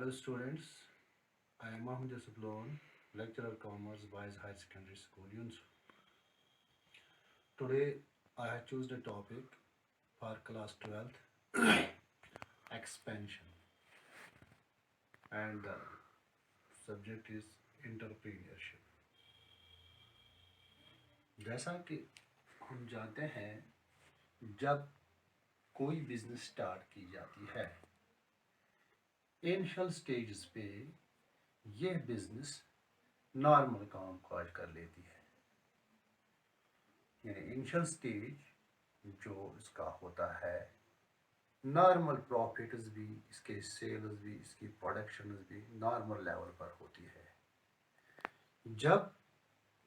Hello students, I am Mohammed Yusuf Loan, lecturer Commerce Boys High Secondary School Yunus. Today I have chosen a topic for class 12th expansion and the subject is entrepreneurship. जैसा कि हम जानते हैं जब कोई business start की जाती है इनिशियल स्टेजेस पे यह बिजनेस नॉर्मल काम काज कर लेती है यानी इनिशियल स्टेज जो इसका होता है नॉर्मल प्रॉफिट्स भी इसके सेल्स भी इसकी प्रोडक्शंस भी नॉर्मल लेवल पर होती है जब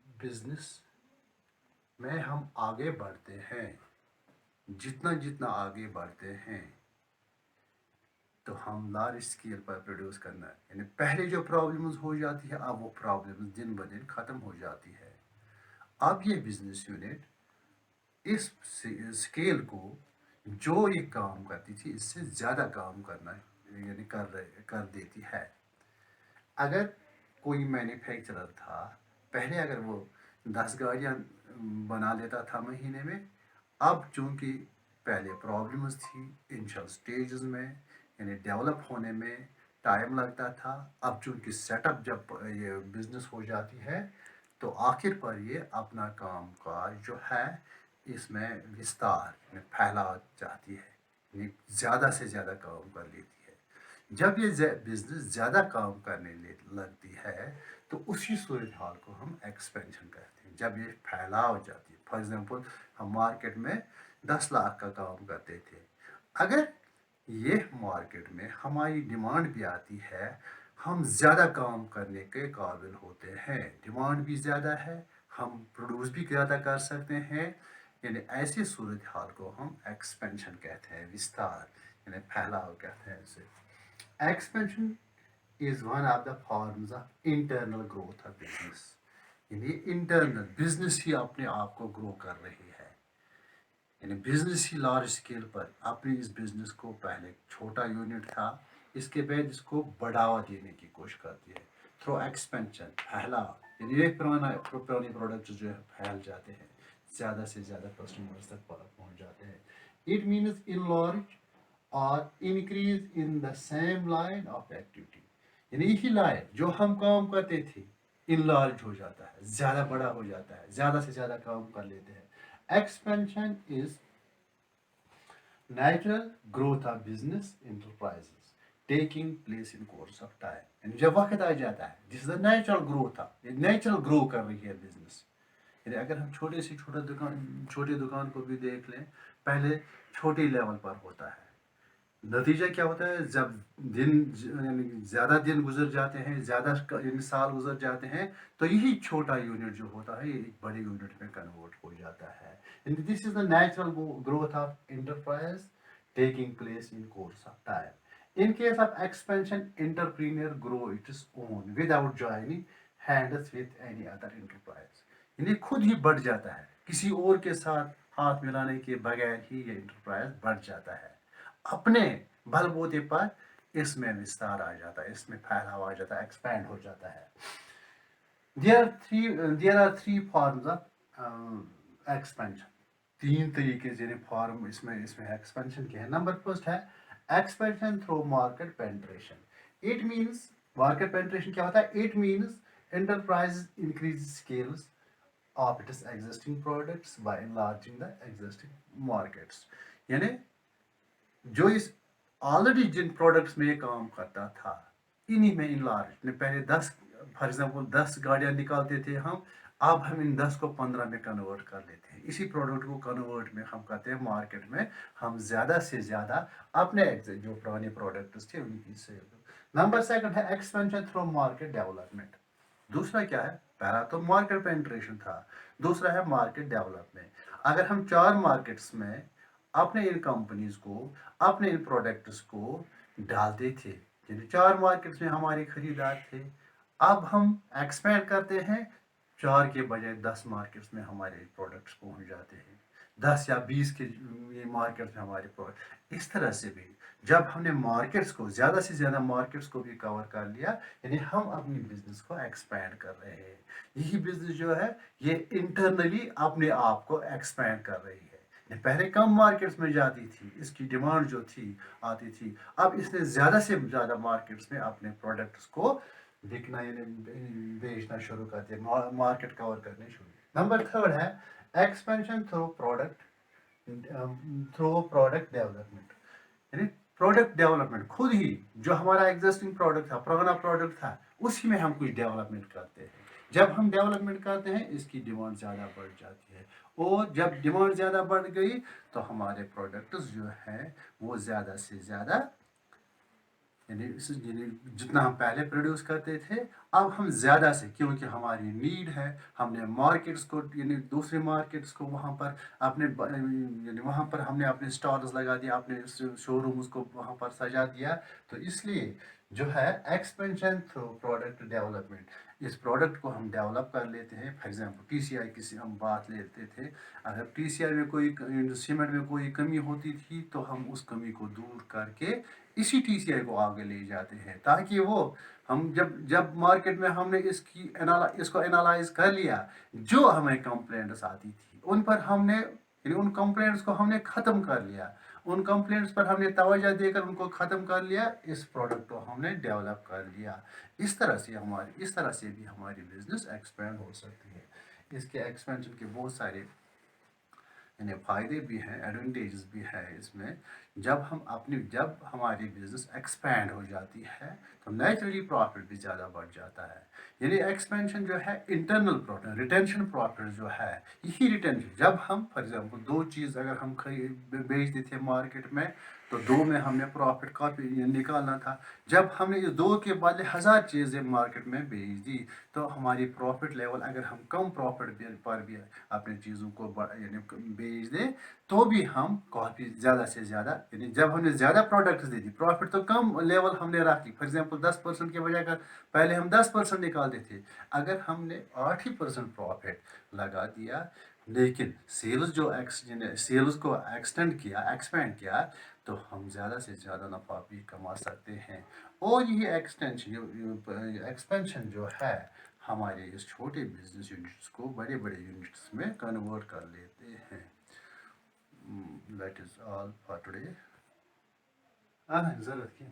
बिजनेस में हम आगे बढ़ते हैं जितना जितना आगे बढ़ते हैं तो हम लार्ज स्केल पर प्रोड्यूस करना है यानी पहले जो प्रॉब्लम्स हो जाती है अब वो प्रॉब्लम्स दिन ब दिन ख़त्म हो जाती है अब ये बिजनेस यूनिट इस स्केल को जो ये काम करती थी इससे ज़्यादा काम करना यानी कर देती है अगर कोई मैन्युफैक्चरर था पहले अगर वो 10 गाड़ियाँ बना लेता था महीने में अब चूँकि पहले प्रॉब्लम्स थी इनिशियल स्टेजेस में यानी डेवलप होने में टाइम लगता था अब चूँकि सेटअप जब ये बिज़नेस हो जाती है तो आखिर पर ये अपना काम काज जो है इसमें विस्तार फैला चाहती है ज़्यादा से ज़्यादा काम कर लेती है जब ये बिजनेस ज़्यादा काम करने लगती है तो उसी सूरत हाल को हम एक्सपेंशन कहते हैं जब ये फैलाव जाती है फॉर एग्जांपल हम मार्केट में 10 लाख का काम करते थे अगर ये मार्केट में हमारी डिमांड भी आती है हम ज़्यादा काम करने के काबिल होते हैं डिमांड भी ज़्यादा है हम प्रोड्यूस भी ज़्यादा कर सकते हैं यानी ऐसी सूरत हाल को हम एक्सपेंशन कहते हैं विस्तार यानी फैलाव कहते हैं इसे expansion is one of the forms of internal growth of business यानी इंटरनल बिजनेस ही अपने आप को ग्रो कर रही है यानी बिजनेस ही लार्ज स्केल पर अपनी इस बिजनेस को पहले छोटा यूनिट था इसके बाद इसको बढ़ावा देने की कोशिश करती है थ्रू एक्सपेंशन फैलाव यानी एक पुराने प्रोडक्ट जो है फैल जाते हैं ज़्यादा से ज़्यादा कस्टमर्स तक पहुंच जाते हैं इट मीन्स इनलार्ज और increase in the same line of activity यानी यही लाइन जो हम काम करते थे इनलार्ज हो जाता है ज़्यादा बड़ा हो जाता है ज़्यादा से ज़्यादा काम कर लेते हैं expansion is natural growth of business enterprises taking place in course of time यानी जब वक्त आ जाता है this is the natural growth है नेचुरल ग्रो कर रही है बिजनेस यानी अगर हम छोटी दुकान को भी देख लें पहले छोटे लेवल पर होता है नतीजा क्या होता है जब दिन यानी ज़्यादा दिन गुजर जाते हैं ज़्यादा साल गुजर जाते हैं तो यही छोटा यूनिट जो होता है ये एक बड़े यूनिट में कन्वर्ट हो जाता है and this is the natural growth of enterprise taking place in course of time in case of expansion entrepreneur grow its own without joining hands with any other enterprise यानी खुद ही बढ़ जाता है किसी और के साथ हाथ मिलाने के बगैर ही ये एंटरप्राइज बढ़ जाता है अपने बलबूते पर इसमें विस्तार आ जाता है इसमें फैलाव आ जाता है एक्सपैंड हो जाता है there are three forms of expansion तीन तरीके से फॉर्म इसमें एक्सपेंशन के हैं नंबर फर्स्ट है expansion through market penetration it means market penetration क्या होता है it means enterprise increase scales of its existing products by enlarging the existing markets यानी जो इस ऑलरेडी जिन प्रोडक्ट्स में ये काम करता था इन्हीं में इनलार्ज पहले 10 फॉर एग्जांपल 10 गाड़ियाँ निकालते थे अब हम इन 10 को 15 में कन्वर्ट कर लेते हैं इसी प्रोडक्ट को कन्वर्ट में हम करते हैं मार्केट में हम ज़्यादा से ज़्यादा अपने जो पुराने प्रोडक्ट्स थे उनकी सेल नंबर सेकंड है एक्सपेंशन थ्रू मार्केट डेवलपमेंट दूसरा क्या है पहला तो मार्केट पेनिट्रेशन था दूसरा है मार्केट डेवलपमेंट अगर हम 4 मार्केट्स में अपने इन कंपनीज को अपने इन प्रोडक्ट्स को डालते थे यानी 4 मार्केट्स में हमारे खरीदार थे अब हम एक्सपेंड करते हैं 4 के बजाय 10 मार्केट्स में हमारे प्रोडक्ट्स पहुंच जाते हैं 10 या 20 के ये मार्केट में हमारे प्रोडक्ट। इस तरह से भी जब हमने मार्केट्स को ज़्यादा से ज़्यादा मार्केट्स को भी कवर कर लिया, यानी हम अपनी बिजनेस को एक्सपैंड कर रहे हैं। यही बिजनेस जो है ये इंटरनली अपने आप को एक्सपैंड कर रही है। ये पहले कम मार्केट्स में जाती थी, इसकी डिमांड जो थी आती थी, अब इसने ज़्यादा से ज़्यादा मार्केट्स में अपने प्रोडक्ट्स को बिकना यानी बेचना शुरू कर दिया, मार्केट कवर करने शुरू। नंबर थर्ड है एक्सपेंशन थ्रू प्रोडक्ट डेवलपमेंट, यानी प्रोडक्ट डेवलपमेंट खुद ही जो हमारा एग्जिस्टिंग प्रोडक्ट था, पुराना प्रोडक्ट था, उसी में हम कुछ डेवलपमेंट करते हैं। जब हम डेवलपमेंट करते हैं इसकी डिमांड ज़्यादा बढ़ जाती है, और जब डिमांड ज़्यादा बढ़ गई तो हमारे प्रोडक्ट्स जो हैं वो ज़्यादा से ज़्यादा यानी जितना हम पहले प्रोड्यूस करते थे अब हम ज़्यादा से, क्योंकि हमारी नीड है, हमने मार्केट्स को यानी दूसरे मार्केट्स को वहाँ पर अपने यानी वहाँ पर हमने अपने स्टॉल्स लगा दिया, अपने शोरूम्स को वहाँ पर सजा दिया। तो इसलिए जो है एक्सपेंशन थ्रू प्रोडक्ट डेवलपमेंट, इस प्रोडक्ट को हम डेवलप कर लेते हैं। फॉर एग्जांपल टीसीआई की हम बात लेते थे, अगर टीसीआई में कोई सीमेंट में कोई कमी होती थी तो हम उस कमी को दूर करके इसी टीसीआई को आगे ले जाते हैं, ताकि वो हम जब जब मार्केट में हमने इसको एनालाइज कर लिया, जो हमें कंप्लेंट्स आती थी उन पर हमने यानी उन कंप्लेंट्स को हमने ख़त्म कर लिया, उन कंप्लेंट्स पर हमने तवज्जो देकर उनको ख़त्म कर लिया, इस प्रोडक्ट को हमने डेवलप कर लिया। इस तरह से भी हमारी बिजनेस एक्सपेंड हो सकती है। इसके एक्सपेंशन के बहुत सारे यानी फ़ायदे भी हैं, एडवांटेजेस भी है इसमें। जब हमारी बिजनेस एक्सपैंड हो जाती है तो नेचुरली प्रॉफिट भी ज़्यादा बढ़ जाता है। यानी एक्सपेंशन जो है इंटरनल प्रॉफिट, रिटेंशन प्रॉफिट जो है, यही रिटेंशन जब हम फॉर एग्जांपल दो चीज़ अगर हम बेचते थे मार्केट में तो दो में हमने प्रॉफिट काफ़ी निकालना था। जब हमने इस दो के बदले 1000 चीज़ें मार्केट में बेच दी तो हमारी प्रॉफिट लेवल, अगर हम कम प्रॉफिट पर भी अपनी चीज़ों को यानी बेच दें तो भी हम काफ़ी ज़्यादा से ज़्यादा, यानी जब हमने ज़्यादा प्रोडक्ट्स दे दी प्रॉफिट तो कम लेवल हमने रख ली। फॉर एग्जांपल 10% के बजाय अगर पहले हम 10% निकालते थे, अगर हमने 8% प्रॉफिट लगा दिया लेकिन सेल्स को एक्सपेंड किया तो हम ज़्यादा से ज़्यादा नफ़ा भी कमा सकते हैं। और ये एक्सपेंशन जो है हमारे इस छोटे बिजनेस यूनिट्स को बड़े बड़े यूनिट्स में कन्वर्ट कर लेते हैं। That is all for today. ज़रूरत की